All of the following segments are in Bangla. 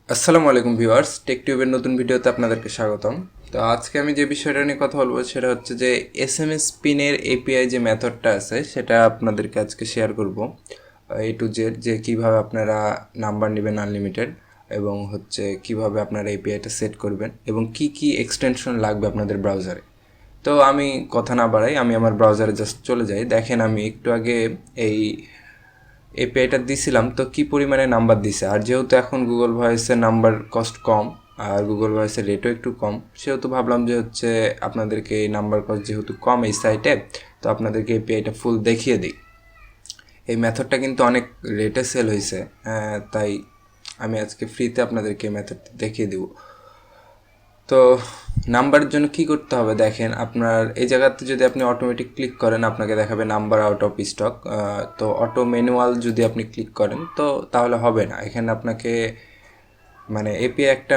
আসসালামু আলাইকুম ভিউয়ার্স, টেকটিউবের নতুন ভিডিওতে আপনাদেরকে স্বাগতম। তো আজকে আমি যে বিষয়টা নিয়ে কথা বলবো সেটা হচ্ছে যে এসএমএস পিনের এপিআই যে মেথডটা আছে সেটা আপনাদেরকে আজকে শেয়ার করব A to Z, যে কিভাবে আপনারা নাম্বার নেবেন আনলিমিটেড এবং হচ্ছে কিভাবে আপনারা এপিআইটা সেট করবেন এবং কি কি এক্সটেনশন লাগবে আপনাদের ব্রাউজারে। তো আমি কথা না বাড়াই, আমি আমার ব্রাউজারে জাস্ট চলে যাই। দেখেন আমি একটু আগে এই এপিআইটা দিছিলাম, তো কি পরিমাণে নাম্বার দিছে। আর যেহেতু এখন গুগল ভয়েসের নাম্বার কস্ট কম আর গুগল ভয়েসের রেটও একটু কম, সেহেতু ভাবলাম যে হচ্ছে আপনাদেরকে এই নাম্বার কস্ট যেহেতু কম এই সাইটে, তো আপনাদেরকে এপিআইটা ফুল দেখিয়ে দিই। এই মেথডটা কিন্তু অনেক রেটে সেল হয়েছে, তাই আমি আজকে ফ্রিতে আপনাদেরকে এই মেথডটা দেখিয়ে দেবো। তো নাম্বারের জন্য কি করতে হবে দেখেন, আপনার এই জায়গাতে যদি আপনি অটোমেটিক ক্লিক করেন আপনাকে দেখাবে নাম্বার আউট অফ স্টক। তো অটো ম্যানুয়াল যদি আপনি ক্লিক করেন তো তাহলে হবে না। এখানে আপনাকে মানে এপিআই একটা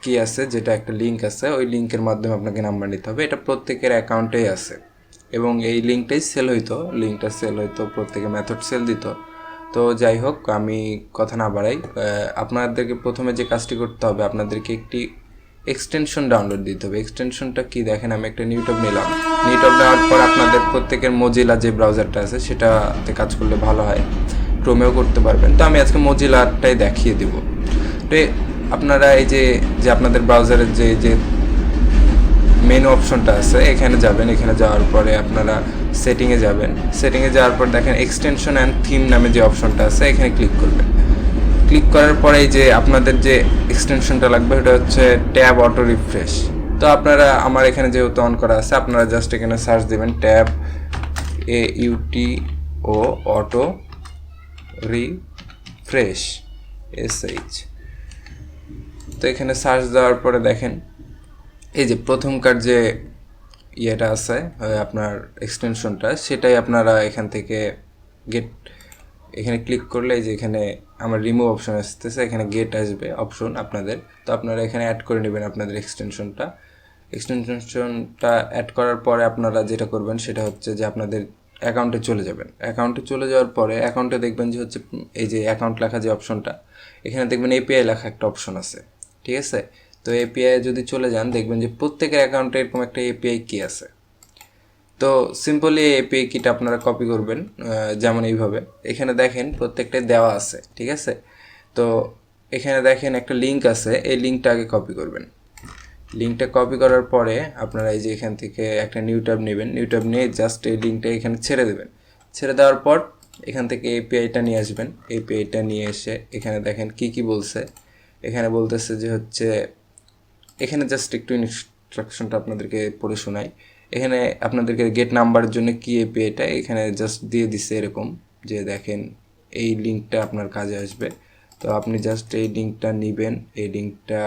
কি আছে, যেটা একটা লিঙ্ক আছে, ওই লিঙ্কের মাধ্যমে আপনাকে নাম্বার নিতে হবে। এটা প্রত্যেকের অ্যাকাউন্টেই আছে এবং এই লিঙ্কটাই সেল হইতো, লিঙ্কটা সেল হইতো, প্রত্যেকে মেথড সেল দিত। তো যাই হোক, আমি কথা না বাড়াই, আপনাদেরকে প্রথমে যে কাজটি করতে হবে, আপনাদেরকে একটি এক্সটেনশন ডাউনলোড দিতে হবে। এক্সটেনশনটা কি দেখেন, আমি একটা নিউটব নিলাম। নিউটব নেওয়ার পর আপনাদের প্রত্যেকের মোজিলা যে ব্রাউজারটা আছে সেটাতে কাজ করলে ভালো হয়, ক্রোমেও করতে পারবেন। তো আমি আজকে মোজিলাটাই দেখিয়ে দেবো। তো আপনারা এই যে যে আপনাদের ব্রাউজারের যে যে মেনু অপশনটা আছে এখানে যাবেন। এখানে যাওয়ার পরে আপনারা সেটিংয়ে যাবেন। সেটিংয়ে যাওয়ার পর দেখেন এক্সটেনশন অ্যান্ড থিম নামে যে অপশনটা আছে এখানে ক্লিক করবেন। ক্লিক করার পরে এই যে আপনাদের যে এক্সটেনশনটা লাগবে এটা হচ্ছে ট্যাব অটো রিফ্রেশ। তো আপনারা, আমার এখানে যেহেতু অন করা আছে, আপনারা জাস্ট এখানে সার্চ দেবেন tab AUTO auto refresh SH। তো এখানে সার্চ দেওয়ার পরে দেখেন এই যে প্রথমকার যে ইয়েটা আছে আপনার এক্সটেনশনটা, সেটাই আপনারা এখান থেকে গেট, এখানে ক্লিক করলে এই যে এখানে আমার রিমুভ অপশন আসতেছে, এখানে গেট আসবে অপশন আপনাদের। তো আপনারা এখানে অ্যাড করে নেবেন আপনাদের এক্সটেনশনটা। এক্সটেনশনটা অ্যাড করার পরে আপনারা যেটা করবেন সেটা হচ্ছে যে আপনাদের অ্যাকাউন্টে চলে যাবেন। অ্যাকাউন্টে চলে যাওয়ার পরে অ্যাকাউন্টে দেখবেন যে হচ্ছে এই যে অ্যাকাউন্ট লেখা যে অপশনটা, এখানে দেখবেন এপিআই লেখা একটা অপশন আছে, ঠিক আছে। তো এপিআই যদি চলে যান দেখবেন যে প্রত্যেকের অ্যাকাউন্টে এরকম একটা এপিআই কি আছে। তো সিম্পলি এই এপিআই কিটা আপনারা কপি করবেন, যেমন এইভাবে এখানে দেখেন প্রত্যেকটাই দেওয়া আছে, ঠিক আছে। তো এখানে দেখেন একটা লিঙ্ক আছে, এই লিঙ্কটা আগে কপি করবেন। লিঙ্কটা কপি করার পরে আপনারা এই যে এখান থেকে একটা নিউ ট্যাব নেবেন। নিউ ট্যাব নিয়ে জাস্ট এই লিঙ্কটা এখানে ছেড়ে দেবেন। ছেড়ে দেওয়ার পর এখান থেকে এপিআইটা নিয়ে আসবেন। এপিআইটা নিয়ে এসে এখানে দেখেন কি কি বলছে। এখানে বলতেছে যে হচ্ছে, এখানে জাস্ট একটু ইনস্ট্রাকশনটা আপনাদেরকে পড়ে শোনাই। এখানে আপনাদেরকে গেট নাম্বারের জন্য কি এপিআইটা এখানে জাস্ট দিয়ে দিচ্ছে এরকম, যে দেখেন এই লিঙ্কটা আপনার কাজে আসবে। তো আপনি জাস্ট এই লিঙ্কটা নেবেন। এই লিঙ্কটা,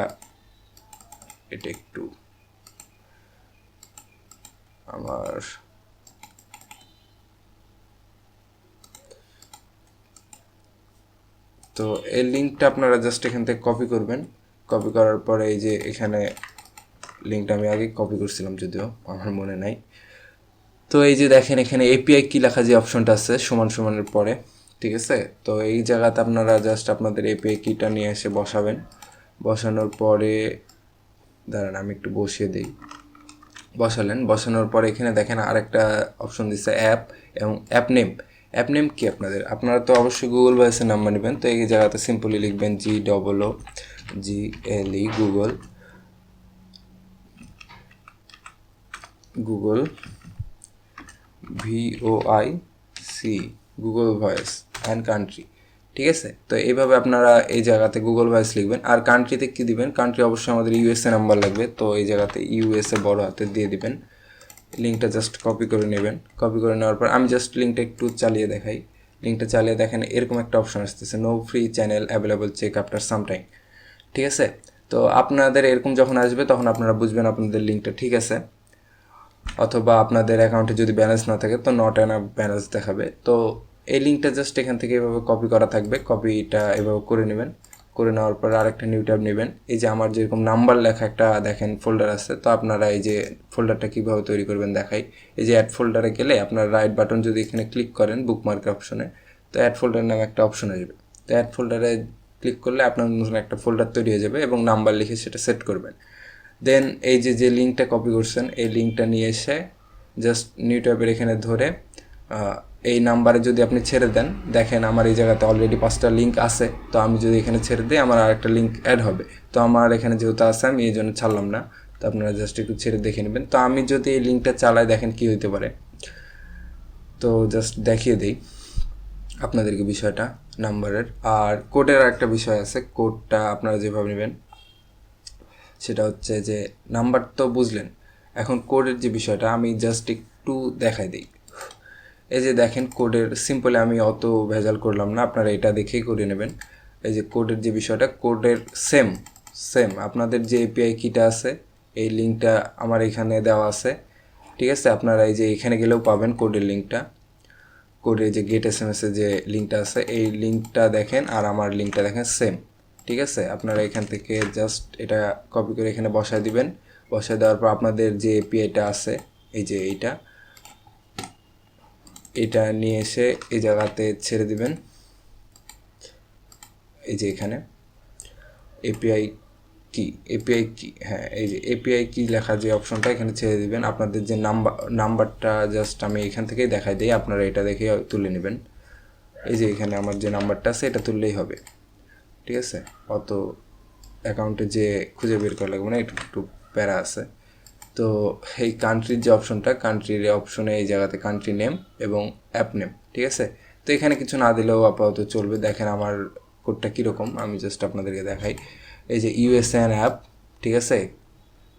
এটা একটু আমার তো এই লিঙ্কটা আপনারা জাস্ট এখান থেকে কপি করবেন। কপি করার পরে এই যে এখানে লিঙ্কটা আমি আগে কপি করছিলাম, যদিও আমার মনে নাই। তো এই যে দেখেন এখানে এপিআই কি লেখা যে অপশনটা আছে সমান সমানের পরে, ঠিক আছে। তো এই জায়গাতে আপনারা জাস্ট আপনাদের এপিআই কিটা নিয়ে এসে বসাবেন। বসানোর পরে দাঁড়ান আমি একটু বসিয়ে দিই। বসালেন, বসানোর পরে এখানে দেখেন আরেকটা অপশন দিচ্ছে অ্যাপ এবং অ্যাপ নেম। অ্যাপ নেম কি আপনাদের, আপনারা তো অবশ্যই গুগল ভয়েসের নাম্বার নেবেন। তো এই জায়গাতে সিম্পলি লিখবেন GOOGLE Google, Google VOIC, Google voice and country, ঠিক আছে। তো এইভাবে আপনারা এই জায়গাতে গুগল ভয়েস লিখবেন। আর কান্ট্রিতে কী দিবেন, কান্ট্রি অবশ্যই আমাদের ইউএসএ নাম্বার লাগবে। তো এই জায়গাতে ইউএসএ বড় হাতে দিয়ে দিবেন। লিঙ্কটা জাস্ট কপি করে নেবেন। কপি করে নেওয়ার পর আমি জাস্ট লিঙ্কটা একটু চালিয়ে দেখাই। লিঙ্কটা চালিয়ে দেখেন এরকম একটা অপশন আসতেছে, no free channel available, check after some time, ঠিক আছে। তো আপনাদের এরকম যখন আসবে তখন আপনারা বুঝবেন আপনাদের লিঙ্কটা ঠিক আছে। অথবা আপনাদের অ্যাকাউন্টে যদি ব্যালেন্স না থাকে তো নট অ্যান ব্যালেন্স দেখাবে। তো এই লিঙ্কটা জাস্ট এখান থেকে এভাবে কপি করা থাকবে। কপিটা এভাবে করে নেবেন। করে নেওয়ার পর আরেকটা নিউ ট্যাব নেবেন। এই যে আমার যেরকম নাম্বার লেখা একটা দেখেন ফোল্ডার আছে, তো আপনারা এই যে ফোল্ডারটা কীভাবে তৈরি করবেন দেখাই। এই যে অ্যাড ফোল্ডারে গেলে আপনার রাইট বাটন যদি এখানে ক্লিক করেন বুকমার্কের অপশনে, তো অ্যাড ফোল্ডার নামে একটা অপশন আসবে। তো অ্যাড ফোল্ডারে ক্লিক করলে আপনার নতুন একটা ফোল্ডার তৈরি হয়ে যাবে এবং নাম্বার লিখে সেটা সেট করবেন। দেন এই যে লিঙ্কটা কপি করছেন এই লিঙ্কটা নিয়ে এসে জাস্ট নিউ ট্যাবের এখানে ধরে এই নাম্বারে যদি আপনি ছেড়ে দেন, দেখেন আমার এই জায়গাতে অলরেডি 5টা লিঙ্ক আছে। তো আমি যদি এখানে ছেড়ে দিই আমার আরেকটা লিঙ্ক অ্যাড হবে। তো আমার এখানে যেহেতু আছে আমি এই জন্য ছাড়লাম না। তো আপনারা জাস্ট একটু ছেড়ে দেখে নেবেন। তো আমি যদি এই লিঙ্কটা চালাই দেখেন কি হইতে পারে। তো জাস্ট দেখিয়ে দিই আপনাদেরকে বিষয়টা নাম্বারের। আর কোডের একটা বিষয় আছে, কোডটা আপনারা যেভাবে নেবেন সেটা হচ্ছে যে নাম্বার তো বুঝলেন, এখন কোডের যে বিষয়টা আমি জাস্ট একটু দেখাই দিই। এই যে দেখেন কোডের সিম্পলি আমি অত ভেজাল করলাম না, আপনারা এটা দেখেই করে নেবেন। এই যে কোডের যে বিষয়টা, কোডের সেম আপনাদের যে এপিআই কিটা আছে এই লিঙ্কটা আমার এখানে দেওয়া আছে, ঠিক আছে। আপনারা এই যে এখানে গেলেও পাবেন কোডের লিঙ্কটা। কোডের যে গেট SMS এর যে লিঙ্কটা আছে এই লিঙ্কটা দেখেন আর আমার লিঙ্কটা দেখেন সেম, ঠিক আছে। আপনারা এখান থেকে জাস্ট এটা কপি করে এখানে বসায় দিবেন। বসায় দেওয়ার পর আপনাদের যে এপিআইটা আছে এই যে এটা নিয়ে এসে এই জায়গাতে ছেড়ে দিবেন। এই যে এখানে এপিআই কি, হ্যাঁ এই যে এপিআই কি লেখা যে অপশনটা এখানে ছেড়ে দিবেন। আপনাদের যে নাম্বারটা জাস্ট আমি এখান থেকেই দেখাই দিই, আপনারা এটা দেখে তুলে নেবেন। এই যে এখানে আমার যে নাম্বারটা আছে এটা তুললেই হবে, ঠিক আছে। অত অ্যাকাউন্টে যে খুঁজে বের করা লাগবে না, একটু প্যারা আছে। তো এই কান্ট্রির যে অপশনটা, কান্ট্রির অপশনে এই জায়গাতে কান্ট্রি নেম এবং অ্যাপ নেম, ঠিক আছে। তো এখানে কিছু না দিলেও আপাতত চলবে। দেখেন আমার কোডটা কীরকম আমি জাস্ট আপনাদেরকে দেখাই। এই যে ইউএসএন অ্যাপ, ঠিক আছে।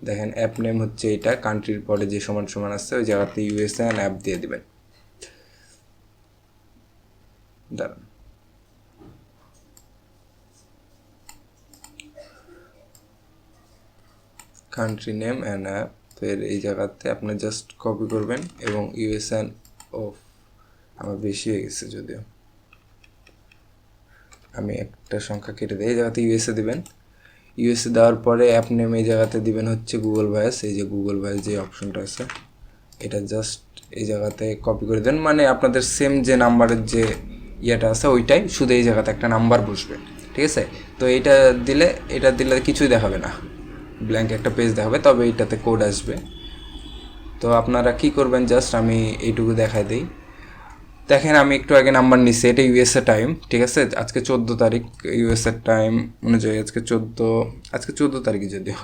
দেখেন অ্যাপ নেম হচ্ছে এটা, কান্ট্রির পরে যে সমান আছে ওই জায়গাতে ইউএসএন অ্যাপ দিয়ে দিবেন। দাঁড়ান, কান্ট্রি নেম অ্যান্ড অ্যাপ, তো এই জায়গাতে আপনি জাস্ট কপি করবেন এবং ইউএসএন আমার বেশি হয়ে গেছে যদিও, আমি একটা সংখ্যা কেটে দিই। এই জায়গাতে ইউএসএ দিবেন। ইউএসএ দেওয়ার পরে অ্যাপ নেম এই জায়গাতে দিবেন হচ্ছে গুগল ভয়েস। এই যে গুগল ভয়েস যে অপশনটা আছে এটা জাস্ট এই জায়গাতে কপি করে দেন, মানে আপনাদের সেম যে নাম্বারের যে ইয়েটা আছে ওইটাই, শুধু এই জায়গাতে একটা নাম্বার বসবে, ঠিক আছে। তো এটা দিলে কিছুই দেখাবে না, ব্ল্যাঙ্ক একটা পেজ দেখাবে, তবে এইটাতে কোড আসবে। তো আপনারা কি করবেন, জাস্ট আমি এইটুকু দেখাই দিই। দেখেন আমি একটু আগে নাম্বার নিচ্ছি, এটা ইউএসএ টাইম, ঠিক আছে। আজকে 14 তারিখ, ইউএসএ টাইম অনুযায়ী আজকে 14 তারিখই যদিও,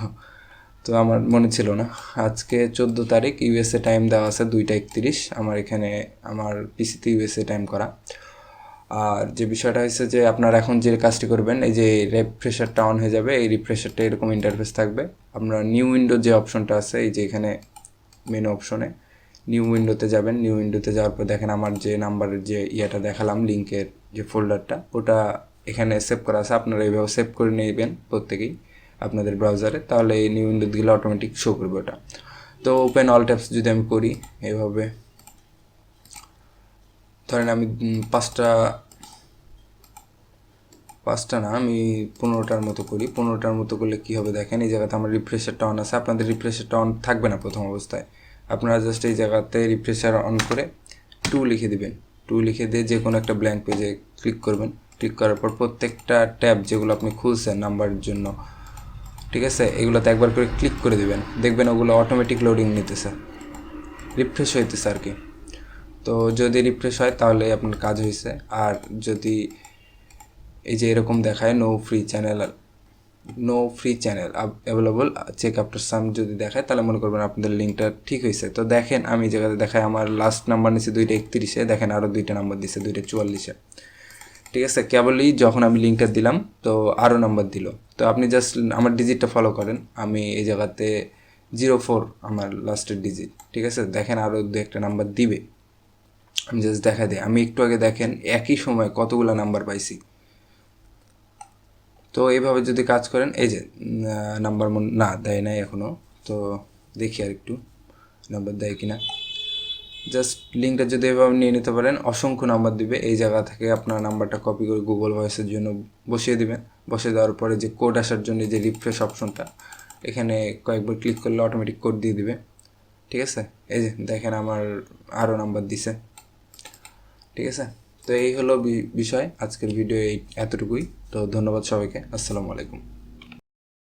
তো আমার মনে ছিল না। আজকে 14 তারিখ, ইউএসএ টাইম দেওয়া আছে 2টা 31। আমার এখানে আমার পিসিতে ইউএসএ টাইম করা। আর যে বিষয়টা হচ্ছে যে আপনারা এখন যে কাজটি করবেন, এই যে রিফ্রেশারটা অন হয়ে যাবে, এই রিফ্রেশারটা এরকম ইন্টারফেস থাকবে। আপনারা নিউ উইন্ডো যে অপশনটা আছে এই যে এখানে মেনু অপশনে নিউ উইন্ডোতে যাবেন। নিউ উইন্ডোতে যাওয়ার পর দেখেন আমার যে নাম্বারের যে ইয়েটা দেখালাম, লিঙ্কের যে ফোল্ডারটা, ওটা এখানে সেভ করা আছে। আপনারা এইভাবে সেভ করে নেবেন প্রত্যেকেই আপনাদের ব্রাউজারে, তাহলে এই নিউ উইন্ডো দিলে অটোমেটিক শো করবে ওটা। তো ওপেন অল ট্যাবস যদি আমি করি এইভাবে, ধরেন আমি পাঁচটা না, আমি 15টার মতো করি। 15টার মতো করলে কী হবে দেখেন, এই জায়গাতে আমার রিফ্রেশারটা অন আছে। আপনাদের রিফ্রেশারটা অন থাকবে না প্রথম অবস্থায়। আপনারা জাস্ট এই জায়গাতে রিফ্রেশার অন করে 2 লিখে দিবেন। 2 লিখে দিয়ে যে কোনো একটা ব্ল্যাঙ্ক পেজে ক্লিক করবেন। ক্লিক করার পর প্রত্যেকটা ট্যাব যেগুলো আপনি খুলছেন নাম্বারের জন্য, ঠিক আছে, এগুলোতে একবার করে ক্লিক করে দিবেন। দেখবেন ওগুলো অটোমেটিক লোডিং নিতেছে, রিফ্রেশ হইতেছে আর কি। তো যদি রিফ্রেশ হয় তাহলে আপনার কাজ হয়েছে। আর যদি এই যে এরকম দেখায় no free channel available, check after some যদি দেখায় তাহলে মনে করবেন আপনাদের লিঙ্কটা ঠিক হয়েছে। তো দেখেন আমি এই জায়গাতে দেখায় আমার লাস্ট নাম্বার নিচ্ছে 2টা 31, দেখেন আরও 2টা নাম্বার দিচ্ছে 2টা 44, ঠিক আছে। কেবলই যখন আমি লিঙ্কটা দিলাম তো আরও নাম্বার দিল। তো আপনি জাস্ট আমার ডিজিটটা ফলো করেন, আমি এই জায়গাতে 04 আমার লাস্টের ডিজিট, ঠিক আছে। দেখেন আরও 2-1টা নাম্বার দিবে, আমি জাস্ট দেখা দিই। আমি একটু আগে দেখেন একই সময় কতগুলো নাম্বার পাইছি। তো এইভাবে যদি কাজ করেন, এই যে নাম্বার না দেয় নাই এখনও, তো দেখি আর একটু নাম্বার দেয় কিনা। জাস্ট লিঙ্কটা যদি এভাবে নিয়ে নিতে পারেন, অসংখ্য নাম্বার দিবে। এই জায়গা থেকে আপনার নাম্বারটা কপি করে গুগল ভয়েসের জন্য বসিয়ে দিবেন। বসিয়ে দেওয়ার পরে যে কোড আসার জন্য যে রিফ্রেশ অপশনটা, এখানে কয়েকবার ক্লিক করলে অটোমেটিক কোড দিয়ে দিবে, ঠিক আছে। এই যে দেখেন আমার আরও নাম্বার দিছে, ঠিক আছে। তো এই হলো বিষয়, আজকের ভিডিও এতটুকুই। তো ধন্যবাদ সবাইকে, আসসালামু আলাইকুম।